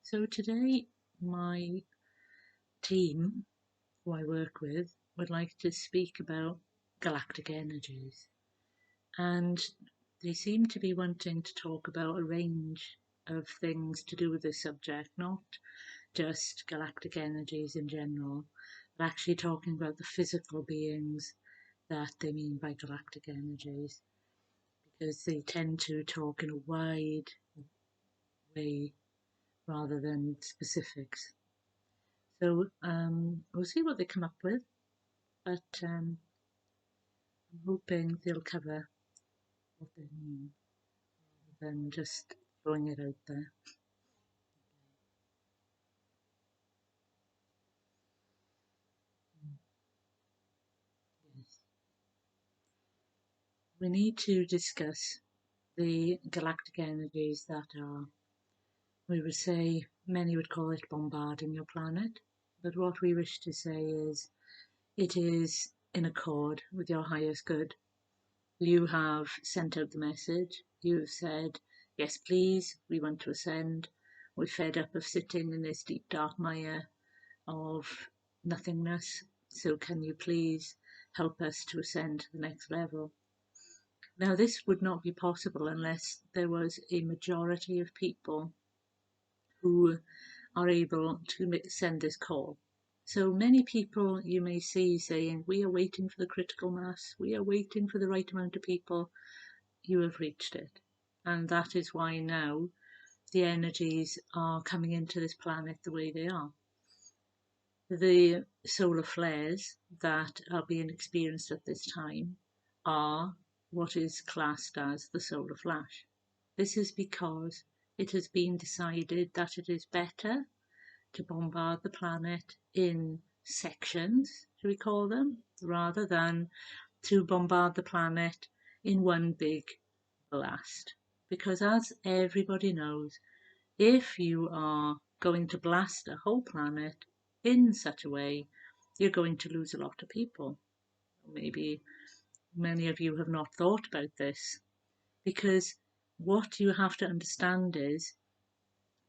So today, my team, who I work with, would like to speak about galactic energies. And they seem to be wanting to talk about a range of things to do with this subject, not just galactic energies in general, but actually talking about the physical beings that they mean by galactic energies, because they tend to talk in a wide way rather than specifics. So we'll see what they come up with, but I'm hoping they'll cover what they mean rather than just throwing it out there. Yes. We need to discuss the galactic energies that are, we would say, many would call it bombarding your planet, but what we wish to say is it is in accord with your highest good. You have sent out the message. You have said, yes, please, we want to ascend. We're fed up of sitting in this deep, dark mire of nothingness. So can you please help us to ascend to the next level? Now, this would not be possible unless there was a majority of people who are able to send this call. So many people you may see saying, we are waiting for the critical mass, we are waiting for the right amount of people. You have reached it. And that is why now the energies are coming into this planet the way they are. The solar flares that are being experienced at this time are what is classed as the solar flash. This is because it has been decided that it is better to bombard the planet in sections, shall we call them, rather than to bombard the planet in one big blast. Because as everybody knows, if you are going to blast a whole planet in such a way, you're going to lose a lot of people. Maybe many of you have not thought about this, because what you have to understand is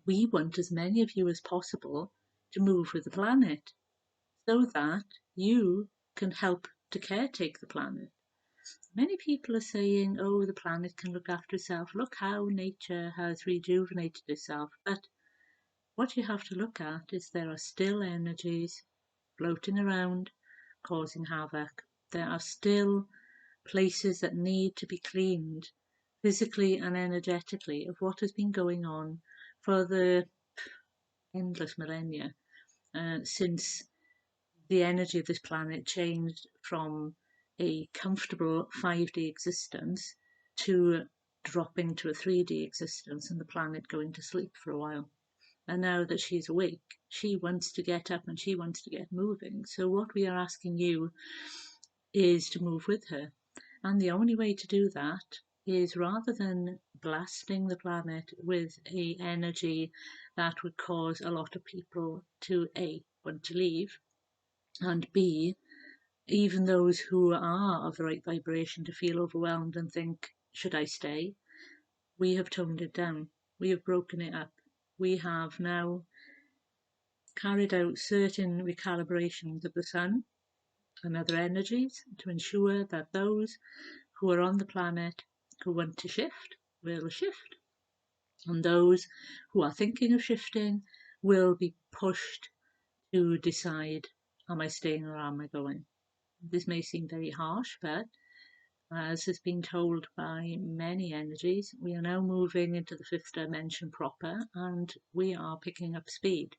we want as many of you as possible to move with the planet so that you can help to caretake the planet. Many people are saying, oh, the planet can look after itself. Look how nature has rejuvenated itself. But what you have to look at is there are still energies floating around, causing havoc. There are still places that need to be cleaned physically and energetically of what has been going on for the endless millennia since the energy of this planet changed from a comfortable 5D existence to dropping to a 3D existence and the planet going to sleep for a while. And now that she's awake, she wants to get up and she wants to get moving. So what we are asking you is to move with her. And the only way to do that is rather than blasting the planet with a energy that would cause a lot of people to A, want to leave, and B, even those who are of the right vibration to feel overwhelmed and think, should I stay? We have toned it down. We have broken it up. We have now carried out certain recalibrations of the sun and other energies to ensure that those who are on the planet who want to shift will shift, and those who are thinking of shifting will be pushed to decide, am I staying or am I going? This may seem very harsh, but as has been told by many energies, we are now moving into the fifth dimension proper and we are picking up speed.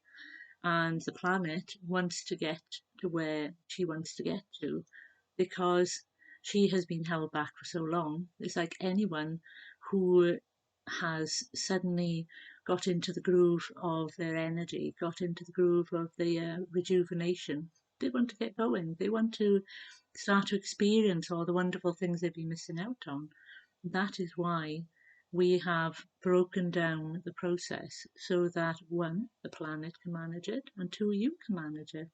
And the planet wants to get to where she wants to get to because she has been held back for so long. It's like anyone who has suddenly got into the groove of their energy, got into the groove of the rejuvenation. They want to get going. They want to start to experience all the wonderful things they've been missing out on. That is why we have broken down the process so that one, the planet can manage it, and two, you can manage it.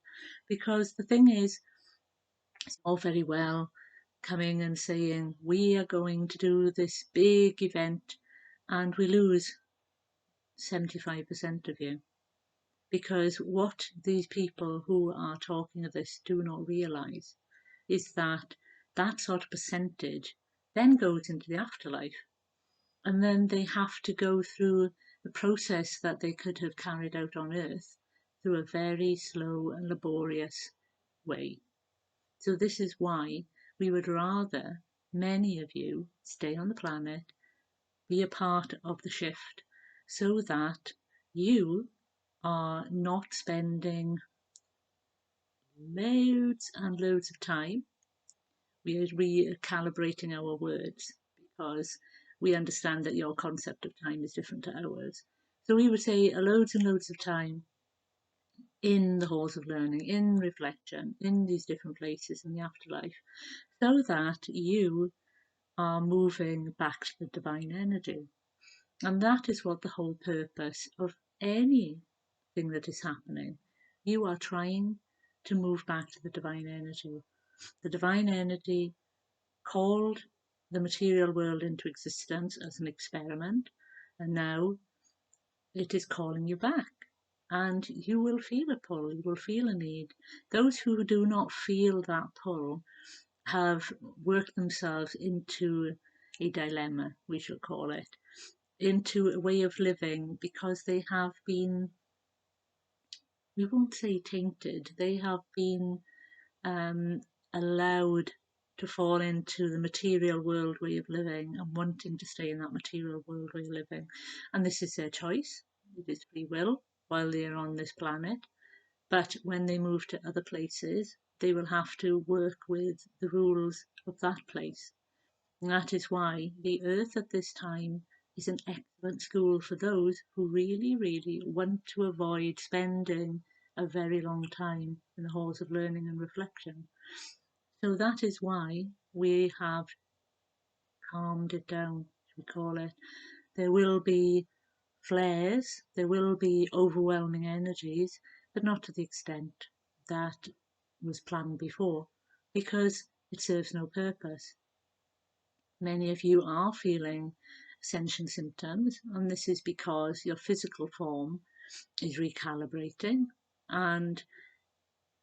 Because the thing is, it's all very well coming and saying, we are going to do this big event, and we lose 75% of you. Because what these people who are talking of this do not realise is that that sort of percentage then goes into the afterlife. And then they have to go through the process that they could have carried out on Earth through a very slow and laborious way. So this is why we would rather many of you stay on the planet, be a part of the shift, so that you are not spending loads and loads of time. We are recalibrating our words because we understand that your concept of time is different to ours. So we would say loads and loads of time in the halls of learning, in reflection, in these different places in the afterlife, so that you are moving back to the divine energy. And that is what the whole purpose of anything that is happening. You are trying to move back to the divine energy. The divine energy called the material world into existence as an experiment, and now it is calling you back. And you will feel a pull, you will feel a need. Those who do not feel that pull have worked themselves into a dilemma, we shall call it, into a way of living because they have been, we won't say tainted, they have been um, allowed to fall into the material world way of living and wanting to stay in that material world way of living. And this is their choice, it is free will while they are on this planet. But when they move to other places, they will have to work with the rules of that place. And that is why the Earth at this time is an excellent school for those who really, really want to avoid spending a very long time in the halls of learning and reflection. So that is why we have calmed it down, as we call it. There will be flares, there will be overwhelming energies, but not to the extent that was planned before, because it serves no purpose. Many of you are feeling ascension symptoms, and this is because your physical form is recalibrating. And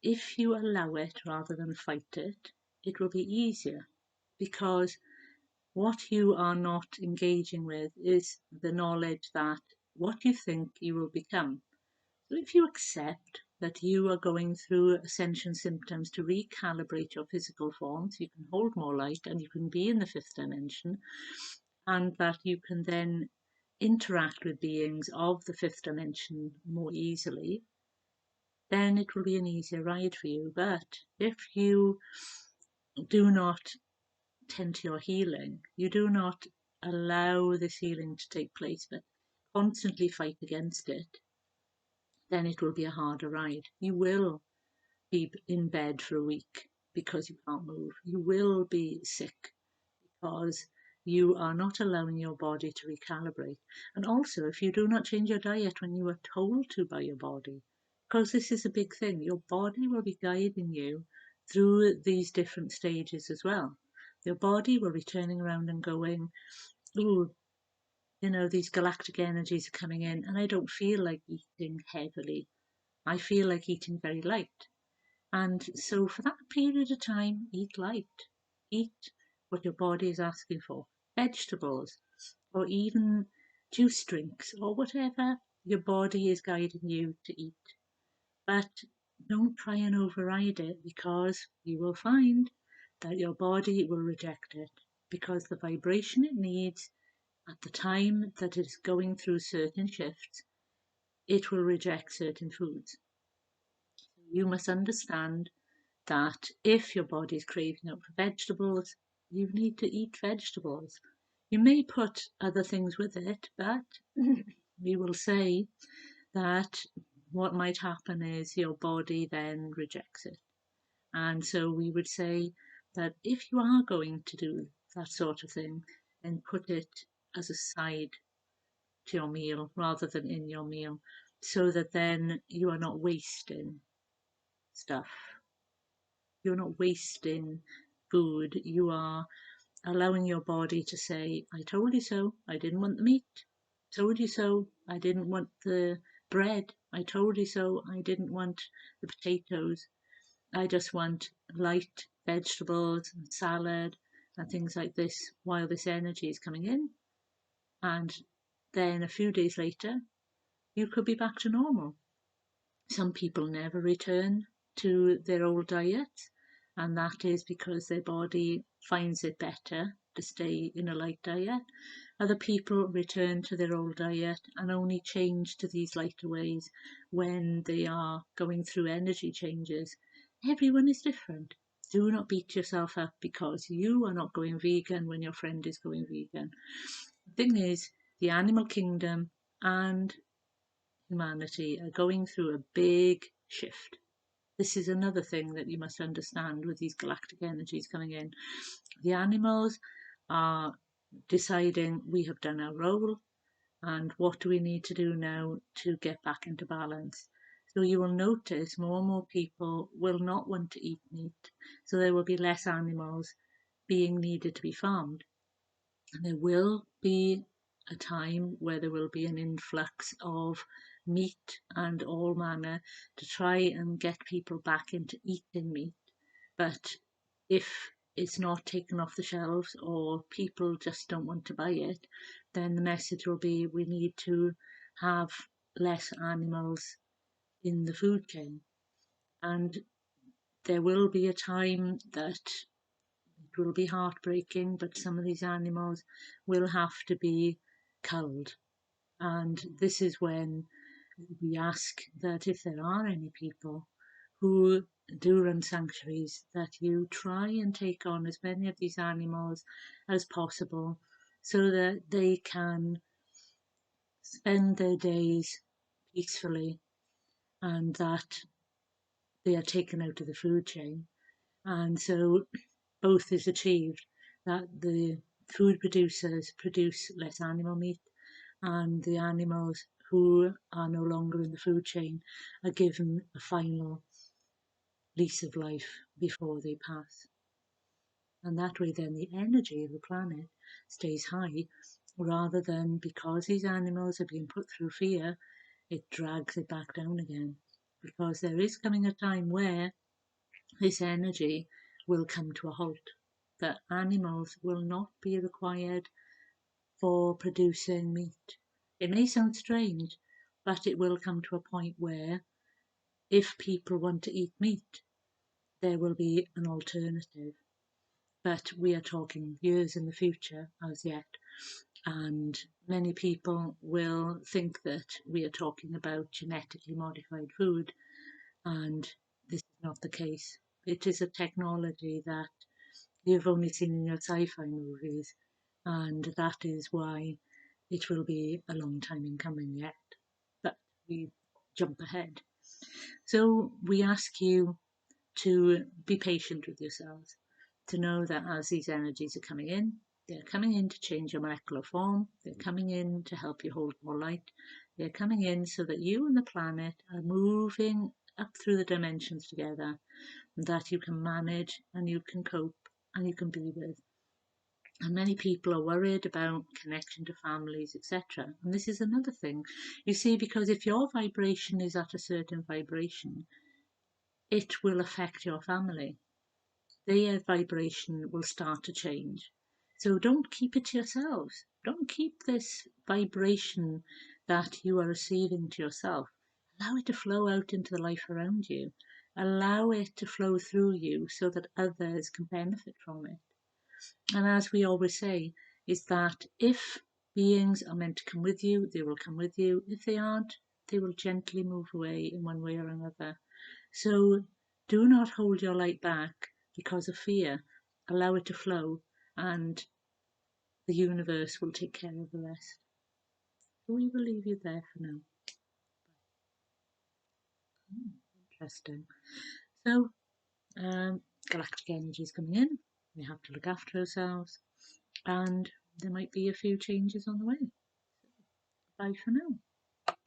if you allow it rather than fight it, it will be easier because what you are not engaging with is the knowledge that what you think you will become. So if you accept that you are going through ascension symptoms to recalibrate your physical form so you can hold more light and you can be in the fifth dimension, and that you can then interact with beings of the fifth dimension more easily, then it will be an easier ride for you. But if you do not tend to your healing, you do not allow this healing to take place, but constantly fight against it, then it will be a harder ride. You will be in bed for a week because you can't move. You will be sick because you are not allowing your body to recalibrate. And also, if you do not change your diet when you are told to by your body, because this is a big thing, your body will be guiding you through these different stages as well. Your body will be turning around and going, ooh, these galactic energies are coming in, and I don't feel like eating heavily. I feel like eating very light. And so for that period of time, eat light. Eat what your body is asking for. Vegetables, or even juice drinks, or whatever your body is guiding you to eat. But don't try and override it because you will find that your body will reject it because the vibration it needs at the time that it is going through certain shifts, it will reject certain foods. You must understand that if your body is craving out for vegetables, you need to eat vegetables. You may put other things with it, but we will say that what might happen is your body then rejects it. And so we would say that if you are going to do that sort of thing, then put it as a side to your meal rather than in your meal, so that then you are not wasting stuff. You're not wasting food. You are allowing your body to say, I told you so, I didn't want the meat. Told you so, I didn't want the bread. I told you so. I didn't want the potatoes. I just want light vegetables and salad and things like this while this energy is coming in. And then a few days later, you could be back to normal. Some people never return to their old diet, and that is because their body finds it better to stay in a light diet. Other people return to their old diet and only change to these lighter ways when they are going through energy changes. Everyone is different. Do not beat yourself up because you are not going vegan when your friend is going vegan. The thing is, the animal kingdom and humanity are going through a big shift. This is another thing that you must understand with these galactic energies coming in. The animals are deciding we have done our role and what do we need to do now to get back into balance. So you will notice more and more people will not want to eat meat, so there will be less animals being needed to be farmed. And there will be a time where there will be an influx of meat and all manner to try and get people back into eating meat. But if it's not taken off the shelves or people just don't want to buy it, then the message will be we need to have less animals in the food chain. And there will be a time that it will be heartbreaking, but some of these animals will have to be culled. And this is when we ask that if there are any people who do run sanctuaries, that you try and take on as many of these animals as possible so that they can spend their days peacefully and that they are taken out of the food chain. And so both is achieved, that the food producers produce less animal meat and the animals who are no longer in the food chain are given a final lease of life before they pass. And that way then the energy of the planet stays high rather than because these animals are being put through fear, it drags it back down again. Because there is coming a time where this energy will come to a halt, that animals will not be required for producing meat. It may sound strange, but it will come to a point where if people want to eat meat, there will be an alternative. But we are talking years in the future as yet, and many people will think that we are talking about genetically modified food, and this is not the case. It is a technology that you've only seen in your sci-fi movies, and that is why it will be a long time in coming yet. But we jump ahead. So we ask you to be patient with yourselves, to know that as these energies are coming in, they're coming in to change your molecular form, they're coming in to help you hold more light, they're coming in so that you and the planet are moving up through the dimensions together, that you can manage and you can cope and you can be with. And many people are worried about connection to families, etc. And this is another thing. You see, because if your vibration is at a certain vibration, it will affect your family. Their vibration will start to change. So don't keep it to yourselves. Don't keep this vibration that you are receiving to yourself. Allow it to flow out into the life around you. Allow it to flow through you so that others can benefit from it. And as we always say, is that if beings are meant to come with you, they will come with you. If they aren't, they will gently move away in one way or another. So do not hold your light back because of fear. Allow it to flow, and the universe will take care of the rest. So we will leave you there for now. Interesting. So, galactic energy is coming in. We have to look after ourselves, and there might be a few changes on the way. Bye for now.